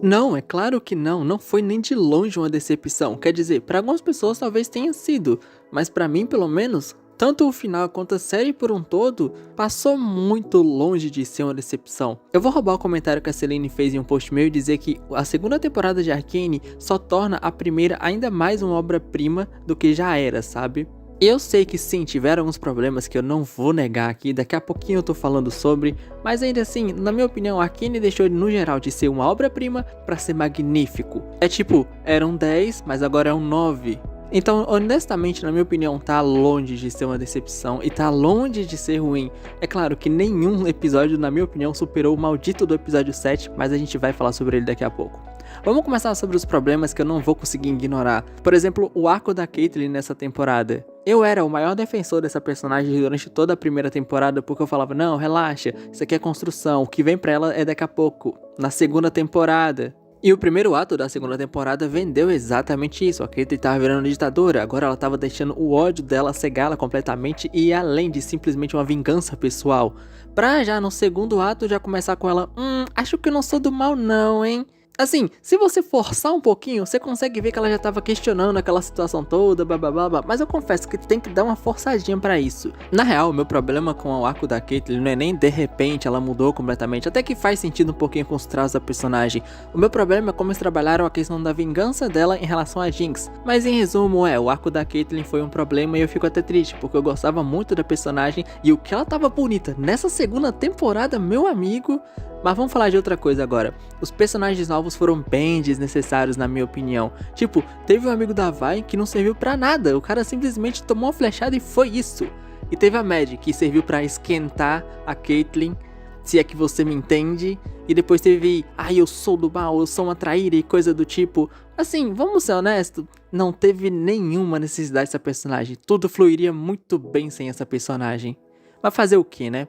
Não, é claro que não, não foi nem de longe uma decepção. Quer dizer, para algumas pessoas talvez tenha sido, mas para mim, pelo menos, tanto o final quanto a série por um todo passou muito longe de ser uma decepção. Eu vou roubar o comentário que a Celine fez em um post meu e dizer que a segunda temporada de Arcane só torna a primeira ainda mais uma obra-prima do que já era, sabe? Eu sei que sim, tiveram alguns problemas que eu não vou negar aqui, daqui a pouquinho eu tô falando sobre, mas ainda assim, na minha opinião, Arcane deixou no geral de ser uma obra-prima pra ser magnífico. É tipo, eram 10, mas agora é um 9. Então, honestamente, na minha opinião, tá longe de ser uma decepção e tá longe de ser ruim. É claro que nenhum episódio, na minha opinião, superou o maldito do episódio 7, mas a gente vai falar sobre ele daqui a pouco. Vamos começar sobre os problemas que eu não vou conseguir ignorar. Por exemplo, o arco da Caitlyn nessa temporada. Eu era o maior defensor dessa personagem durante toda a primeira temporada, porque eu falava, não, relaxa, isso aqui é construção, o que vem pra ela é daqui a pouco, na segunda temporada. E o primeiro ato da segunda temporada vendeu exatamente isso. A Caitlyn tava virando ditadora, agora ela tava deixando o ódio dela cegá-la completamente e ir além de simplesmente uma vingança pessoal. Pra já no segundo ato já começar com ela, acho que eu não sou do mal não, hein? Assim, se você forçar um pouquinho, você consegue ver que ela já tava questionando aquela situação toda, blá, mas eu confesso que tem que dar uma forçadinha pra isso. Na real, o meu problema com o arco da Caitlyn não é nem de repente ela mudou completamente, até que faz sentido um pouquinho com os traços da personagem. O meu problema é como eles trabalharam a questão da vingança dela em relação a Jinx. Mas em resumo, o arco da Caitlyn foi um problema e eu fico até triste, porque eu gostava muito da personagem e o que ela tava bonita nessa segunda temporada, meu amigo. Mas vamos falar de outra coisa agora. Os personagens novos foram bem desnecessários na minha opinião. Tipo, teve um amigo da Vi que não serviu pra nada. O cara simplesmente tomou uma flechada e foi isso. E teve a Mad que serviu pra esquentar a Caitlyn, se é que você me entende. E depois teve, eu sou do mal, eu sou uma traíra e coisa do tipo. Assim, vamos ser honestos, não teve nenhuma necessidade dessa personagem. Tudo fluiria muito bem sem essa personagem. Mas fazer o que, né?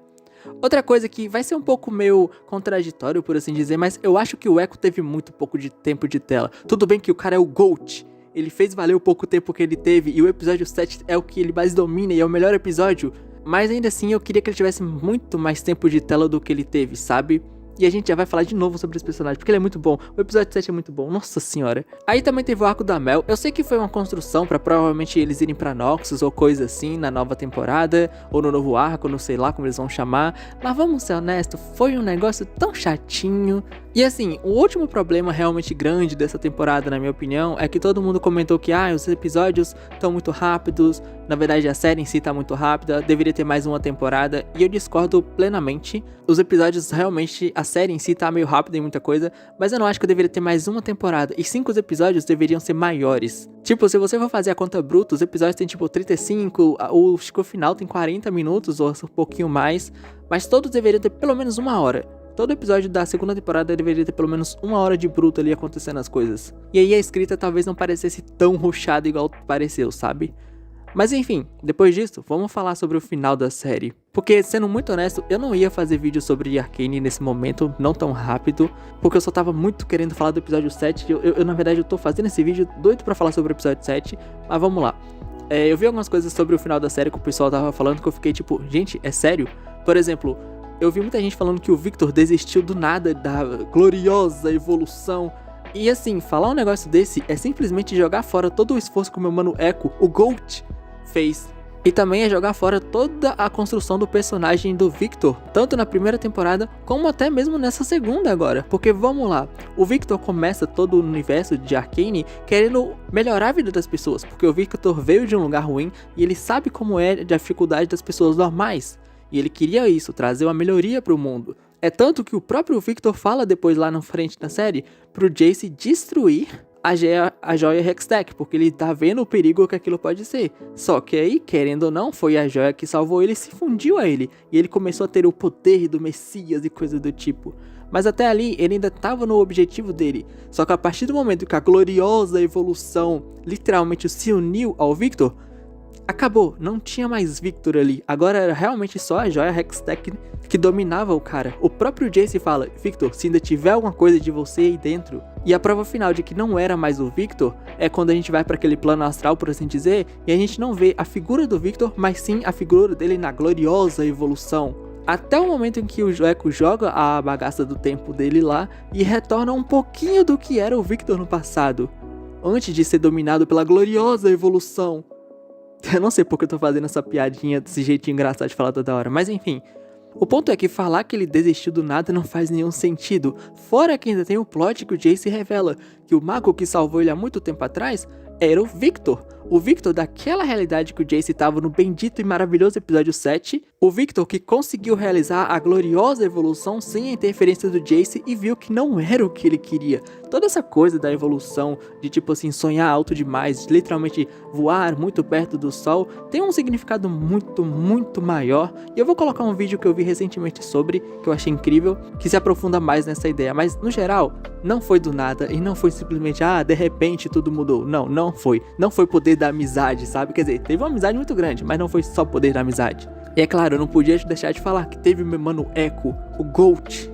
Outra coisa que vai ser um pouco meio contraditório, por assim dizer, mas eu acho que o Echo teve muito pouco de tempo de tela. Tudo bem que o cara é o GOAT, ele fez valer o pouco tempo que ele teve, e o episódio 7 é o que ele mais domina e é o melhor episódio, mas ainda assim eu queria que ele tivesse muito mais tempo de tela do que ele teve, sabe? E a gente já vai falar de novo sobre esse personagem, porque ele é muito bom. O episódio 7 é muito bom, nossa senhora. Aí também teve o arco da Mel. Eu sei que foi uma construção pra provavelmente eles irem pra Noxus ou coisa assim na nova temporada, ou no novo arco, não sei lá como eles vão chamar. Mas vamos ser honestos, foi um negócio tão chatinho. E assim, o último problema realmente grande dessa temporada, na minha opinião, é que todo mundo comentou que os episódios estão muito rápidos. Na verdade, a série em si tá muito rápida, deveria ter mais uma temporada, e eu discordo plenamente. Os episódios realmente, a série em si tá meio rápida em muita coisa, mas eu não acho que eu deveria ter mais uma temporada, e 5 episódios deveriam ser maiores. Tipo, se você for fazer a conta bruta, os episódios tem tipo 35, acho que o final tem 40 minutos, ou um pouquinho mais, mas todos deveriam ter pelo menos 1 hora. Todo episódio da segunda temporada deveria ter pelo menos 1 hora de bruto ali acontecendo as coisas. E aí a escrita talvez não parecesse tão rushada igual pareceu, sabe? Mas enfim, depois disso, vamos falar sobre o final da série. Porque, sendo muito honesto, eu não ia fazer vídeo sobre Arcane nesse momento, não tão rápido, porque eu só tava muito querendo falar do episódio 7. Na verdade, eu tô fazendo esse vídeo doido pra falar sobre o episódio 7, mas vamos lá. Eu vi algumas coisas sobre o final da série que o pessoal tava falando que eu fiquei tipo, gente, é sério? Por exemplo, eu vi muita gente falando que o Victor desistiu do nada da gloriosa evolução. E assim, falar um negócio desse é simplesmente jogar fora todo o esforço que o meu mano Echo, o GOAT, fez. E também é jogar fora toda a construção do personagem do Victor, tanto na primeira temporada, como até mesmo nessa segunda agora. Porque vamos lá, o Victor começa todo o universo de Arcane querendo melhorar a vida das pessoas, porque o Victor veio de um lugar ruim e ele sabe como é a dificuldade das pessoas normais. E ele queria isso, trazer uma melhoria pro mundo. É tanto que o próprio Victor fala depois lá na frente da série pro Jace destruir a joia Hextech, porque ele tá vendo o perigo que aquilo pode ser. Só que aí, querendo ou não, foi a joia que salvou ele e se fundiu a ele. E ele começou a ter o poder do Messias e coisa do tipo. Mas até ali, ele ainda tava no objetivo dele. Só que a partir do momento que a gloriosa evolução literalmente se uniu ao Victor, acabou, não tinha mais Victor ali. Agora era realmente só a joia Hextech que dominava o cara. O próprio Jace fala, Victor, se ainda tiver alguma coisa de você aí dentro. E a prova final de que não era mais o Victor é quando a gente vai para aquele plano astral, por assim dizer, e a gente não vê a figura do Victor, mas sim a figura dele na gloriosa evolução. Até o momento em que o Echo joga a bagaça do tempo dele lá e retorna um pouquinho do que era o Victor no passado, antes de ser dominado pela gloriosa evolução. Eu não sei porque eu tô fazendo essa piadinha desse jeitinho engraçado de falar toda hora, mas enfim. O ponto é que falar que ele desistiu do nada não faz nenhum sentido, fora que ainda tem o plot que o Jace revela que o mago que salvou ele há muito tempo atrás era o Victor daquela realidade que o Jace estava no bendito e maravilhoso episódio 7, o Victor que conseguiu realizar a gloriosa evolução sem a interferência do Jace e viu que não era o que ele queria. Toda essa coisa da evolução, de tipo assim, sonhar alto demais, de literalmente voar muito perto do sol, tem um significado muito, muito maior, e eu vou colocar um vídeo que eu vi recentemente sobre, que eu achei incrível, que se aprofunda mais nessa ideia, mas no geral, não foi do nada, e não foi simplesmente, de repente tudo mudou. Não foi poder da amizade, sabe? Quer dizer, teve uma amizade muito grande, mas não foi só poder da amizade. E é claro, eu não podia deixar de falar que teve o meu mano Echo, o GOAT,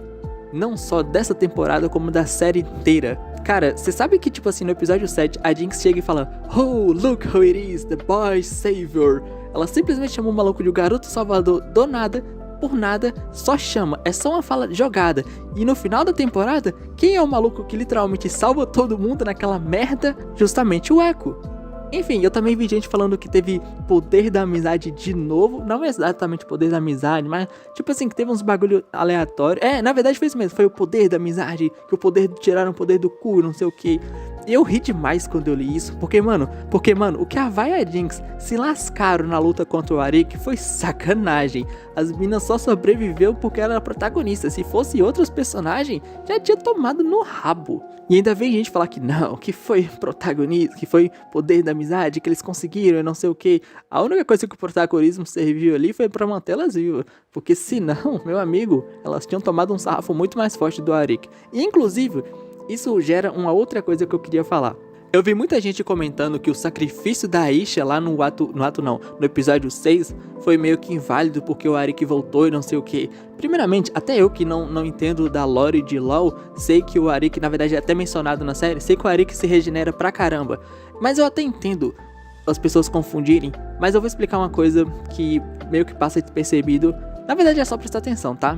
não só dessa temporada, como da série inteira. Cara, você sabe que, tipo assim, no episódio 7, a Jinx chega e fala: "Oh, look who it is, the boy savior." Ela simplesmente chamou o maluco de o garoto salvador do nada, por nada, só chama. É só uma fala jogada. E no final da temporada, quem é o maluco que literalmente salva todo mundo naquela merda? Justamente o Echo. Enfim, eu também vi gente falando que teve poder da amizade de novo. Não é exatamente poder da amizade, mas tipo assim, que teve uns bagulho aleatório. Na verdade foi isso mesmo, foi o poder da amizade, que o poder tiraram o poder do cu, não sei o que. Eu ri demais quando eu li isso, porque mano, o que a Vai e a Jinx se lascaram na luta contra o Arik foi sacanagem. As minas só sobreviveu porque ela era protagonista. Se fosse outros personagens, já tinha tomado no rabo. E ainda vem gente falar que não, que foi protagonista, que foi poder da amizade, que eles conseguiram e não sei o que. A única coisa que o protagonismo serviu ali foi pra mantê-las vivas. Porque senão, meu amigo, elas tinham tomado um sarrafo muito mais forte do Arik. E inclusive, isso gera uma outra coisa que eu queria falar. Eu vi muita gente comentando que o sacrifício da Aisha lá no episódio 6 foi meio que inválido porque o Arik voltou e não sei o que. Primeiramente, até eu que não entendo da lore de LoL, sei que o Arik, na verdade é até mencionado na série, sei que o Arik se regenera pra caramba. Mas eu até entendo as pessoas confundirem, mas eu vou explicar uma coisa que meio que passa despercebido. Na verdade é só prestar atenção, tá?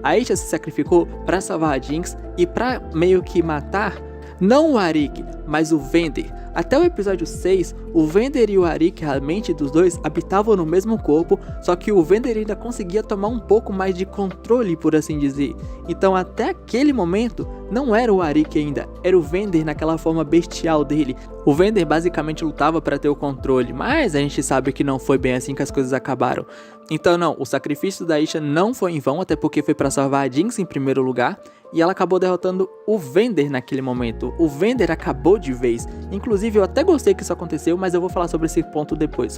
A Aisha se sacrificou pra salvar a Jinx e pra meio que matar, não o Arik, mas o Vander. Até o episódio 6, o Vander e o Arik, a mente dos dois, habitavam no mesmo corpo, só que o Vander ainda conseguia tomar um pouco mais de controle, por assim dizer. Então até aquele momento, não era o Arik ainda, era o Vander naquela forma bestial dele. O Vander basicamente lutava para ter o controle, mas a gente sabe que não foi bem assim que as coisas acabaram. Então não, o sacrifício da Aisha não foi em vão, até porque foi para salvar a Jinx em primeiro lugar, e ela acabou derrotando o Vander naquele momento. O Vander acabou de vez. Inclusive eu até gostei que isso aconteceu, mas eu vou falar sobre esse ponto depois.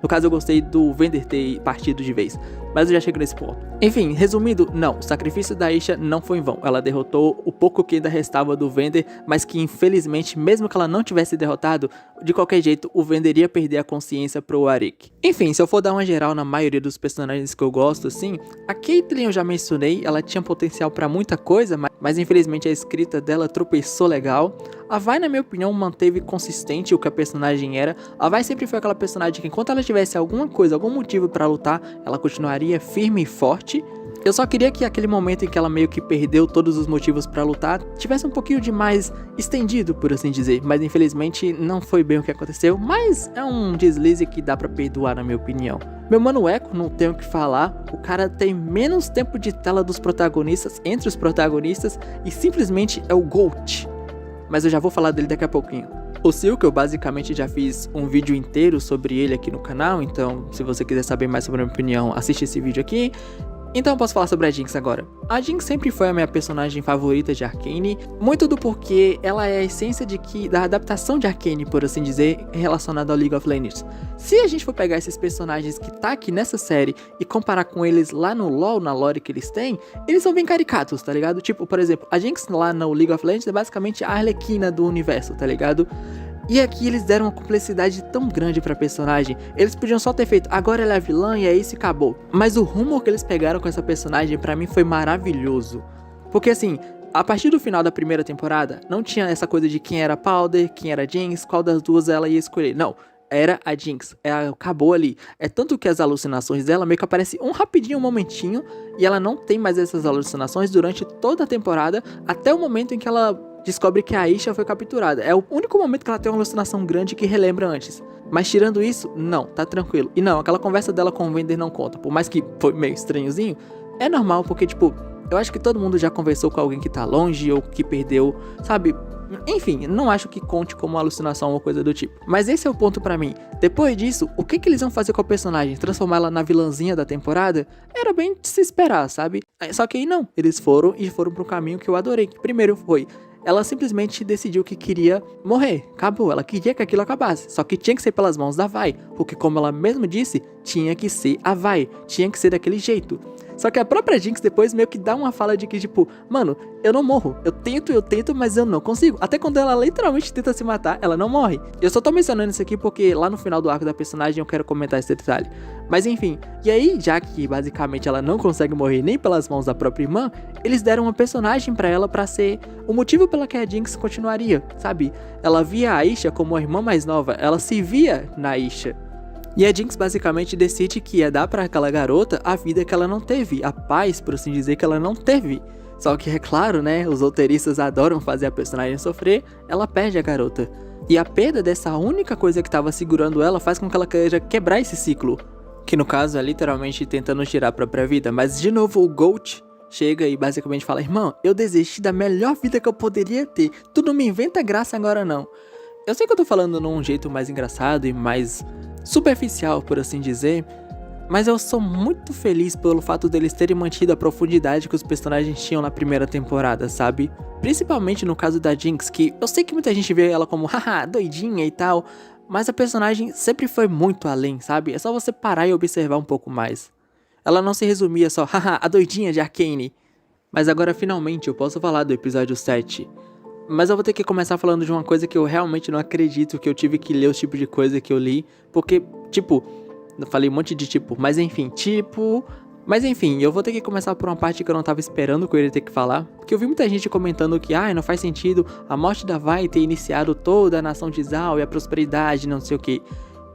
No caso eu gostei do Vander ter partido de vez, mas eu já chego nesse ponto. Enfim, resumindo, não, o sacrifício da Aisha não foi em vão. Ela derrotou o pouco que ainda restava do Vander, mas que infelizmente, mesmo que ela não tivesse derrotado, de qualquer jeito o Vander ia perder a consciência pro Arik. Enfim, se eu for dar uma geral na maioria dos personagens que eu gosto, assim, a Caitlyn eu já mencionei, ela tinha potencial pra muita coisa, mas infelizmente a escrita dela tropeçou legal. A Vi, na minha opinião, manteve consistente o que a personagem era. A Vi sempre foi aquela personagem que enquanto ela tivesse alguma coisa, algum motivo pra lutar, ela continuaria firme e forte. Eu só queria que aquele momento em que ela meio que perdeu todos os motivos pra lutar tivesse um pouquinho de mais estendido, por assim dizer. Mas infelizmente não foi bem o que aconteceu, mas é um deslize que dá pra perdoar, na minha opinião. Meu mano Echo, não tenho o que falar, o cara tem menos tempo de tela dos protagonistas, entre os protagonistas, e simplesmente é o GOAT. Mas eu já vou falar dele daqui a pouquinho. O Silk, eu basicamente já fiz um vídeo inteiro sobre ele aqui no canal, então se você quiser saber mais sobre a minha opinião, assiste esse vídeo aqui. Então eu posso falar sobre a Jinx agora. A Jinx sempre foi a minha personagem favorita de Arcane, muito do porquê ela é a essência da adaptação de Arcane, por assim dizer, relacionada ao League of Legends. Se a gente for pegar esses personagens que tá aqui nessa série e comparar com eles lá no LoL, na lore que eles têm, eles são bem caricatos, tá ligado? Tipo, por exemplo, a Jinx lá no League of Legends é basicamente a Arlequina do universo, tá ligado? E aqui eles deram uma complexidade tão grande pra personagem. Eles podiam só ter feito, agora ela é a vilã e é isso e acabou. Mas o rumo que eles pegaram com essa personagem pra mim foi maravilhoso. Porque assim, a partir do final da primeira temporada, não tinha essa coisa de quem era Powder, quem era Jinx, qual das duas ela ia escolher. Não, era a Jinx. Ela acabou ali. É tanto que as alucinações dela meio que aparecem um rapidinho, um momentinho, e ela não tem mais essas alucinações durante toda a temporada, até o momento em que ela descobre que a Aisha foi capturada. É o único momento que ela tem uma alucinação grande que relembra antes. Mas tirando isso, não, tá tranquilo. E não, aquela conversa dela com o Vander não conta. Por mais que foi meio estranhozinho, é normal, porque, tipo, eu acho que todo mundo já conversou com alguém que tá longe ou que perdeu, sabe? Enfim, não acho que conte como alucinação ou coisa do tipo. Mas esse é o ponto pra mim. Depois disso, o que eles iam fazer com a personagem? Transformar ela na vilãzinha da temporada? Era bem de se esperar, sabe? Só que aí não, eles foram pra um caminho que eu adorei. Primeiro foi, ela simplesmente decidiu que queria morrer. Acabou, ela queria que aquilo acabasse. Só que tinha que ser pelas mãos da Vi. Porque como ela mesma disse, tinha que ser a Vi. Tinha que ser daquele jeito. Só que a própria Jinx depois meio que dá uma fala de que, tipo, mano, eu não morro. Eu tento, mas eu não consigo. Até quando ela literalmente tenta se matar, ela não morre. Eu só tô mencionando isso aqui porque lá no final do arco da personagem eu quero comentar esse detalhe. Mas enfim, e aí, já que basicamente ela não consegue morrer nem pelas mãos da própria irmã, eles deram uma personagem pra ela pra ser o motivo pela que a Jinx continuaria, sabe? Ela via a Aisha como a irmã mais nova, ela se via na Aisha. E a Jinx basicamente decide que ia dar pra aquela garota a vida que ela não teve, a paz, por assim dizer, que ela não teve. Só que é claro, né, os roteiristas adoram fazer a personagem sofrer, ela perde a garota. E a perda dessa única coisa que estava segurando ela faz com que ela queira quebrar esse ciclo. Que no caso é literalmente tentando tirar a própria vida, mas de novo o Gold chega e basicamente fala: irmão, eu desisti da melhor vida que eu poderia ter, tu não me inventa graça agora não. Eu sei que eu tô falando num jeito mais engraçado e mais superficial, por assim dizer, mas eu sou muito feliz pelo fato deles terem mantido a profundidade que os personagens tinham na primeira temporada, sabe? Principalmente no caso da Jinx, que eu sei que muita gente vê ela como haha, doidinha e tal, mas a personagem sempre foi muito além, sabe? É só você parar e observar um pouco mais. Ela não se resumia só, haha, a doidinha de Arcane. Mas agora finalmente eu posso falar do episódio 7. Mas eu vou ter que começar falando de uma coisa que eu realmente não acredito que eu tive que ler o tipo de coisa que eu li. Porque, tipo, eu falei um monte de tipo, mas enfim, Mas enfim, eu vou ter que começar por uma parte que eu não tava esperando que eu iria ter que falar. Porque eu vi muita gente comentando que, não faz sentido a morte da Vi ter iniciado toda a nação de Zal e a prosperidade, não sei o que.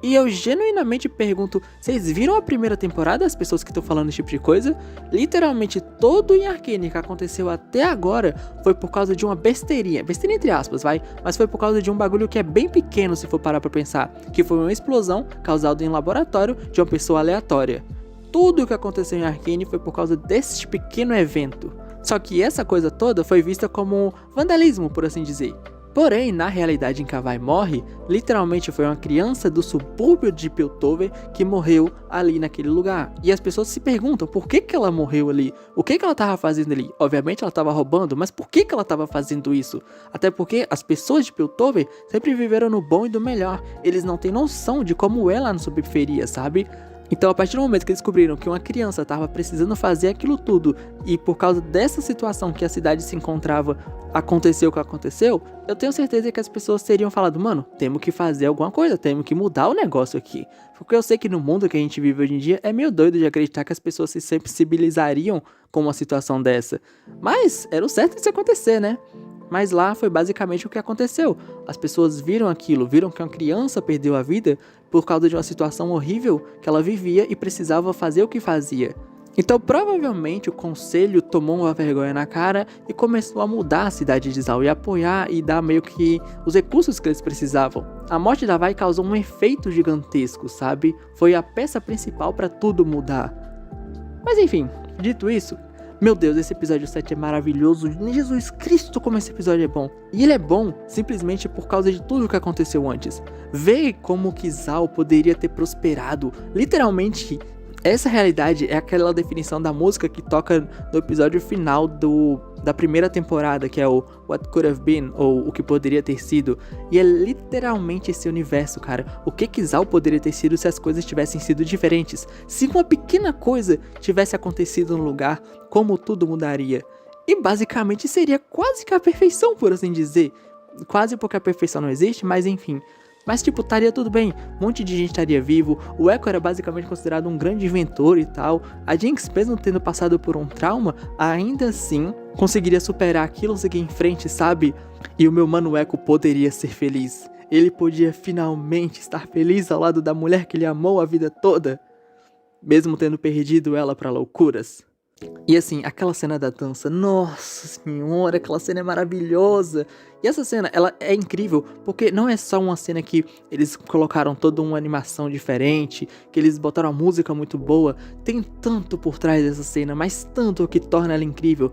E eu genuinamente pergunto, vocês viram a primeira temporada, as pessoas que estão falando esse tipo de coisa? Literalmente todo em Arcane que aconteceu até agora foi por causa de uma besteirinha, besteirinha entre aspas, vai, mas foi por causa de um bagulho que é bem pequeno se for parar pra pensar, que foi uma explosão causada em laboratório de uma pessoa aleatória. Tudo o que aconteceu em Arcane foi por causa desse pequeno evento. Só que essa coisa toda foi vista como vandalismo, por assim dizer. Porém, na realidade em que a Vi morre, literalmente foi uma criança do subúrbio de Piltover que morreu ali naquele lugar. E as pessoas se perguntam por que ela morreu ali, o que ela estava fazendo ali. Obviamente ela estava roubando, mas por que ela estava fazendo isso? Até porque as pessoas de Piltover sempre viveram no bom e do melhor. Eles não têm noção de como é lá na subperiferia, sabe? Então, a partir do momento que descobriram que uma criança estava precisando fazer aquilo tudo e por causa dessa situação que a cidade se encontrava, aconteceu o que aconteceu, eu tenho certeza que as pessoas teriam falado, mano, temos que fazer alguma coisa, temos que mudar o negócio aqui. Porque eu sei que no mundo que a gente vive hoje em dia é meio doido de acreditar que as pessoas se sensibilizariam com uma situação dessa. Mas era o certo de isso acontecer, né? Mas lá foi basicamente o que aconteceu. As pessoas viram aquilo, viram que uma criança perdeu a vida por causa de uma situação horrível que ela vivia e precisava fazer o que fazia. Então provavelmente o conselho tomou uma vergonha na cara e começou a mudar a cidade de Zal e apoiar e dar meio que os recursos que eles precisavam. A morte da Vi causou um efeito gigantesco, sabe? Foi a peça principal para tudo mudar. Mas enfim, dito isso, meu Deus, esse episódio 7 é maravilhoso. Jesus Cristo, como esse episódio é bom. E ele é bom simplesmente por causa de tudo o que aconteceu antes. Ver como que Zal poderia ter prosperado. Literalmente, essa realidade é aquela definição da música que toca no episódio final da primeira temporada, que é o What Could Have Been, ou O Que Poderia Ter Sido. E é literalmente esse universo, cara. O que Zal poderia ter sido se as coisas tivessem sido diferentes? Se uma pequena coisa tivesse acontecido no lugar, como tudo mudaria? E basicamente seria quase que a perfeição, por assim dizer. Quase porque a perfeição não existe, mas enfim. Mas tipo, estaria tudo bem, um monte de gente estaria vivo, o Echo era basicamente considerado um grande inventor e tal, a Jinx, mesmo tendo passado por um trauma, ainda assim conseguiria superar aquilo, seguir em frente, sabe? E o meu mano Echo poderia ser feliz. ele podia finalmente estar feliz ao lado da mulher que ele amou a vida toda, mesmo tendo perdido ela pra loucuras. E assim, aquela cena da dança, nossa senhora, aquela cena é maravilhosa. E essa cena, ela é incrível, porque não é só uma cena que eles colocaram toda uma animação diferente, que eles botaram a música muito boa. Tem tanto por trás dessa cena, mas tanto que torna ela incrível.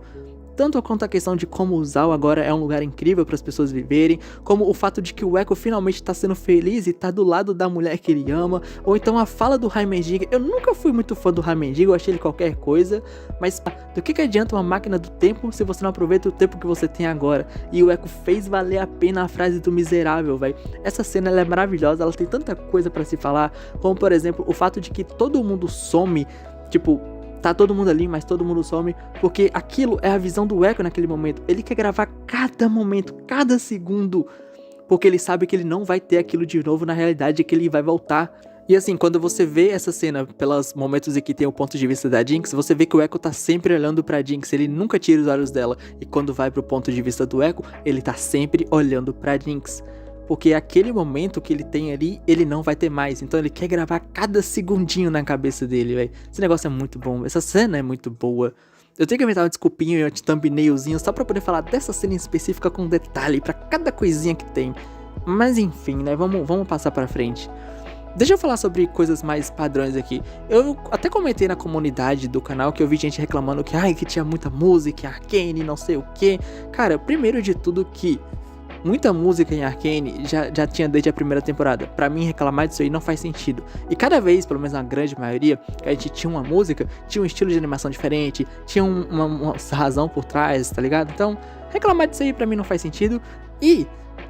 Tanto quanto a questão de como o Zal agora é um lugar incrível para as pessoas viverem, como o fato de que o Echo finalmente tá sendo feliz e tá do lado da mulher que ele ama, ou então a fala do Heimendiga. Eu nunca fui muito fã do Heimendiga, eu achei ele qualquer coisa, mas do que adianta uma máquina do tempo se você não aproveita o tempo que você tem agora? E o Echo fez valer a pena a frase do miserável, velho. Essa cena ela é maravilhosa, ela tem tanta coisa para se falar, como por exemplo, o fato de que todo mundo some, tipo, tá todo mundo ali, mas todo mundo some, porque aquilo é a visão do Echo naquele momento. Ele quer gravar cada momento, cada segundo, porque ele sabe que ele não vai ter aquilo de novo na realidade, que ele vai voltar. E assim, quando você vê essa cena pelos momentos em que tem o ponto de vista da Jinx, você vê que o Echo tá sempre olhando pra Jinx, ele nunca tira os olhos dela. E quando vai pro ponto de vista do Echo, ele tá sempre olhando pra Jinx. Porque aquele momento que ele tem ali, ele não vai ter mais. Então ele quer gravar cada segundinho na cabeça dele, velho. Esse negócio é muito bom. Essa cena é muito boa. Eu tenho que inventar uma desculpinha e um thumbnailzinho só pra poder falar dessa cena em específica com detalhe pra cada coisinha que tem. Mas enfim, né? Vamos passar pra frente. Deixa eu falar sobre coisas mais padrões aqui. Eu até comentei na comunidade do canal que eu vi gente reclamando que tinha muita música, Arcane, não sei o que. Cara, primeiro de tudo que muita música em Arcane já tinha desde a primeira temporada. Pra mim, reclamar disso aí não faz sentido. E cada vez, pelo menos na grande maioria, que a gente tinha uma música, tinha um estilo de animação diferente, tinha uma razão por trás, tá ligado? Então, reclamar disso aí pra mim não faz sentido. E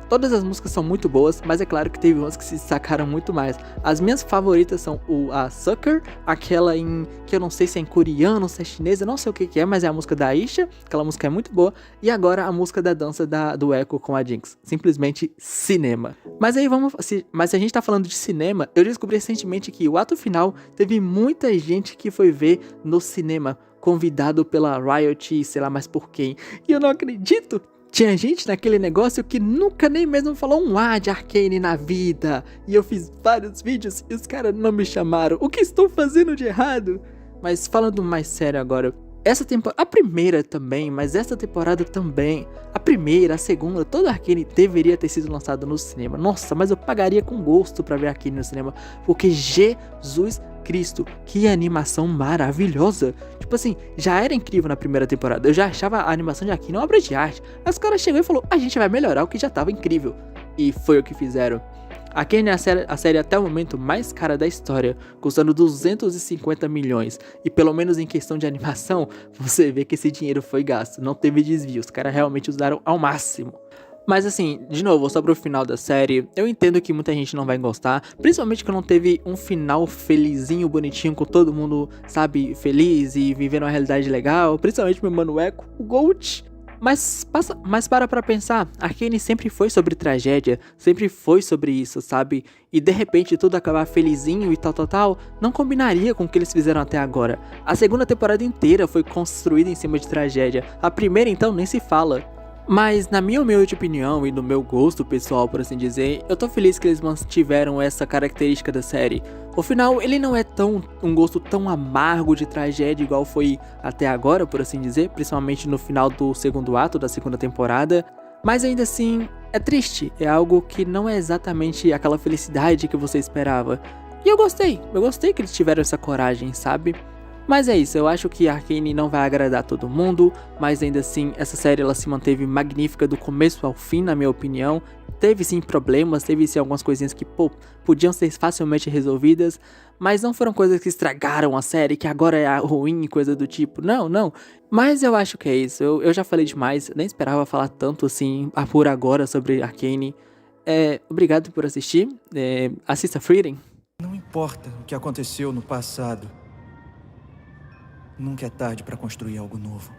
todas as músicas são muito boas, mas é claro que teve umas que se destacaram muito mais. As minhas favoritas são a Sucker, aquela que eu não sei se é em coreano, se é chinesa, não sei o que é, mas é a música da Aisha, aquela música é muito boa. E agora a música da dança do Echo com a Jinx, simplesmente cinema. Mas aí mas se a gente tá falando de cinema, eu descobri recentemente que o ato final teve muita gente que foi ver no cinema, convidado pela Riot, sei lá mais por quem. E eu não acredito! Tinha gente naquele negócio que nunca nem mesmo falou um A de Arcane na vida. E eu fiz vários vídeos e os caras não me chamaram. O que estou fazendo de errado? Mas falando mais sério agora, essa temporada, a primeira também, mas essa temporada também, a primeira, a segunda, toda Arcane deveria ter sido lançada no cinema. Nossa, mas eu pagaria com gosto pra ver Arcane no cinema, porque Jesus Cristo, que animação maravilhosa. Tipo assim, já era incrível na primeira temporada, eu já achava a animação de Arcane uma obra de arte. Aí os caras chegou e falou, a gente vai melhorar o que já tava incrível. E foi o que fizeram. Arcane é a série até o momento mais cara da história, custando 250 milhões. E pelo menos em questão de animação, você vê que esse dinheiro foi gasto, não teve desvio, os caras realmente usaram ao máximo. Mas assim, de novo, sobre o final da série, eu entendo que muita gente não vai gostar, principalmente que não teve um final felizinho, bonitinho, com todo mundo, sabe, feliz e vivendo uma realidade legal, principalmente meu mano Echo, o Gold. Mas para pra pensar, Arcane sempre foi sobre tragédia, sempre foi sobre isso, sabe? E de repente tudo acabar felizinho e tal, não combinaria com o que eles fizeram até agora. A segunda temporada inteira foi construída em cima de tragédia, a primeira então nem se fala. Mas na minha humilde opinião e no meu gosto pessoal, por assim dizer, eu tô feliz que eles mantiveram essa característica da série. O final, ele não é um gosto tão amargo de tragédia igual foi até agora, por assim dizer, principalmente no final do segundo ato da segunda temporada, mas ainda assim, é triste, é algo que não é exatamente aquela felicidade que você esperava. E eu gostei que eles tiveram essa coragem, sabe? Mas é isso, eu acho que Arcane não vai agradar todo mundo, mas ainda assim, essa série ela se manteve magnífica do começo ao fim, na minha opinião. Teve sim problemas, teve sim algumas coisinhas que, podiam ser facilmente resolvidas, mas não foram coisas que estragaram a série, que agora é ruim e coisa do tipo, não. Mas eu acho que é isso, eu já falei demais, nem esperava falar tanto assim, por agora, sobre Arcane. Obrigado por assistir, assista Frieren. Não importa o que aconteceu no passado. Nunca é tarde para construir algo novo.